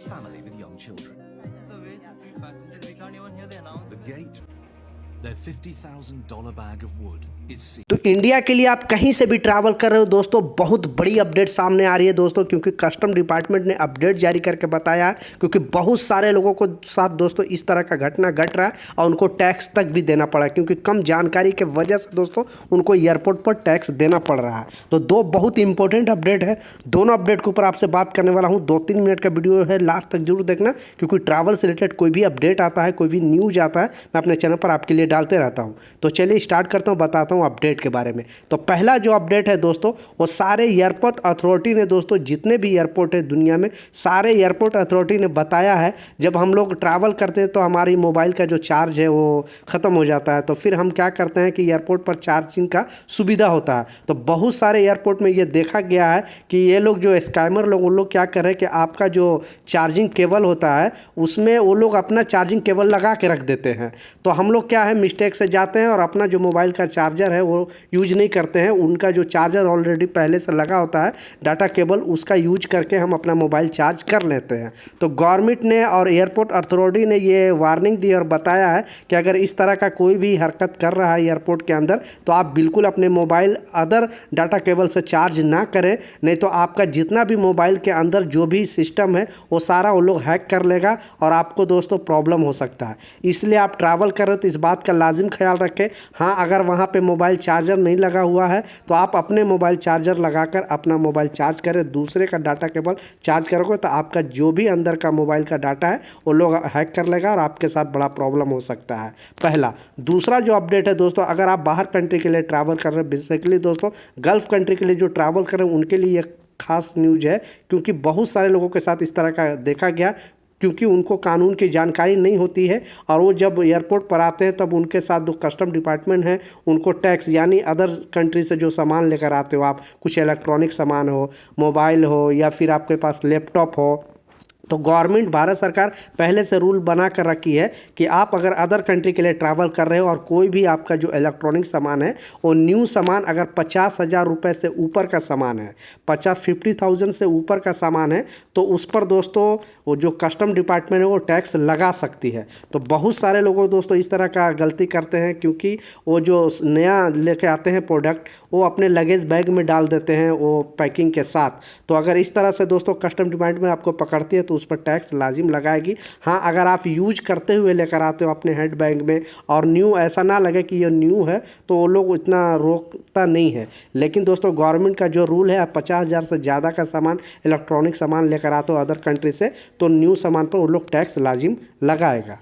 family with young children. We can't even hear the announcement. The gate, their $50,000 bag of wood is sealed. तो India के लिए आप कहीं से भी ट्रैवल कर रहे हो दोस्तों, बहुत बड़ी अपडेट सामने आ रही है दोस्तों, क्योंकि कस्टम डिपार्टमेंट ने अपडेट जारी करके बताया है, क्योंकि बहुत सारे लोगों को साथ दोस्तों इस तरह का घटना घट रहा है और उनको टैक्स तक भी देना पड़ा है, क्योंकि कम जानकारी के वजह से दोस्तों उनको एयरपोर्ट पर टैक्स देना पड़ रहा है। तो दो बहुत इंपॉर्टेंट अपडेट है, दोनों अपडेट के ऊपर आपसे बात करने वाला हूँ। 2-3 मिनट का वीडियो है, लास्ट तक जरूर देखना, क्योंकि ट्रैवल से रिलेटेड कोई भी अपडेट आता है, कोई भी न्यूज आता है, मैं अपने चैनल पर आपके लिए डालते रहता हूँ। तो चलिए स्टार्ट करता हूँ, बताता हूँ अपडेट के बारे में। तो पहला जो अपडेट है दोस्तों, वो सारे एयरपोर्ट अथॉरिटी ने दोस्तों, जितने भी एयरपोर्ट है दुनिया में, सारे एयरपोर्ट अथॉरिटी ने बताया है, जब हम लोग ट्रैवल करते हैं तो हमारी मोबाइल का जो चार्ज है वो ख़त्म हो जाता है, तो फिर हम क्या करते हैं कि एयरपोर्ट पर चार्जिंग का सुविधा होता है। तो बहुत सारे एयरपोर्ट में ये देखा गया है कि ये लोग जो स्कैमर लोग, उन लोग क्या कर रहे हैं कि आपका जो चार्जिंग केबल होता है उसमें वो लोग अपना चार्जिंग केबल लगा के रख देते हैं। तो हम लोग क्या है, मिस्टेक से जाते हैं और अपना जो मोबाइल का चार्जर है वो यूज नहीं करते हैं। उनका जो चार्जर ऑलरेडी पहले से लगा होता है डाटा केबल, उसका यूज करके हम अपना मोबाइल चार्ज कर लेते हैं। तो गवर्नमेंट ने और एयरपोर्ट अथॉरिटी ने ये वार्निंग दी और बताया है कि अगर इस तरह का कोई भी हरकत कर रहा है एयरपोर्ट के अंदर, तो आप बिल्कुल अपने मोबाइल अदर डाटा केबल से चार्ज ना करें, नहीं तो आपका जितना भी मोबाइल के अंदर जो भी सिस्टम है वो सारा वो लोग हैक कर लेगा और आपको दोस्तों प्रॉब्लम हो सकता है। इसलिए आप ट्रैवल कर रहे हो तो इस बात का लाजिम ख्याल रखें। हाँ, अगर वहाँ पे मोबाइल चार्जर नहीं लगा हुआ है तो आप अपने मोबाइल चार्जर लगाकर अपना मोबाइल चार्ज करें, दूसरे का डाटा केबल चार्ज करोगे तो आपका जो भी अंदर का मोबाइल का डाटा है वो लोग हैक कर लेगा और आपके साथ बड़ा प्रॉब्लम हो सकता है। पहला। दूसरा जो अपडेट है दोस्तों, अगर आप बाहर कंट्री के लिए ट्रैवल कर रहे हैं, बेसिकली दोस्तों गल्फ़ कंट्री के लिए जो ट्रैवल कर रहे हैं उनके लिए खास न्यूज है, क्योंकि बहुत सारे लोगों के साथ इस तरह का देखा गया, क्योंकि उनको कानून की जानकारी नहीं होती है और वो जब एयरपोर्ट पर आते हैं तब उनके साथ जो कस्टम डिपार्टमेंट है उनको टैक्स, यानी अदर कंट्री से जो सामान लेकर आते हो आप, कुछ इलेक्ट्रॉनिक सामान हो, मोबाइल हो या फिर आपके पास लैपटॉप हो, तो गवर्नमेंट भारत सरकार पहले से रूल बना कर रखी है कि आप अगर अदर कंट्री के लिए ट्रैवल कर रहे हो और कोई भी आपका जो इलेक्ट्रॉनिक सामान है वो न्यू सामान अगर 50,000 रुपये से ऊपर का सामान है, 50,000 से ऊपर का सामान है, तो उस पर दोस्तों वो जो कस्टम डिपार्टमेंट है वो टैक्स लगा सकती है। तो बहुत सारे लोग दोस्तों इस तरह का गलती करते हैं, क्योंकि वो जो नया लेके आते हैं प्रोडक्ट वो अपने लगेज बैग में डाल देते हैं वो पैकिंग के साथ। तो अगर इस तरह से दोस्तों कस्टम डिपार्टमेंट आपको पकड़ती है तो उस पर टैक्स लाजिम लगाएगी। हाँ, अगर आप यूज करते हुए लेकर आते हो अपने हैंड बैग में और न्यू ऐसा ना लगे कि ये न्यू है, तो वो लोग इतना रोकता नहीं है। लेकिन दोस्तों गवर्नमेंट का जो रूल है, 50,000 से ज़्यादा का सामान, इलेक्ट्रॉनिक सामान लेकर आते हो अदर कंट्री से, तो न्यू सामान पर वो लोग टैक्स लाजिम लगाएगा।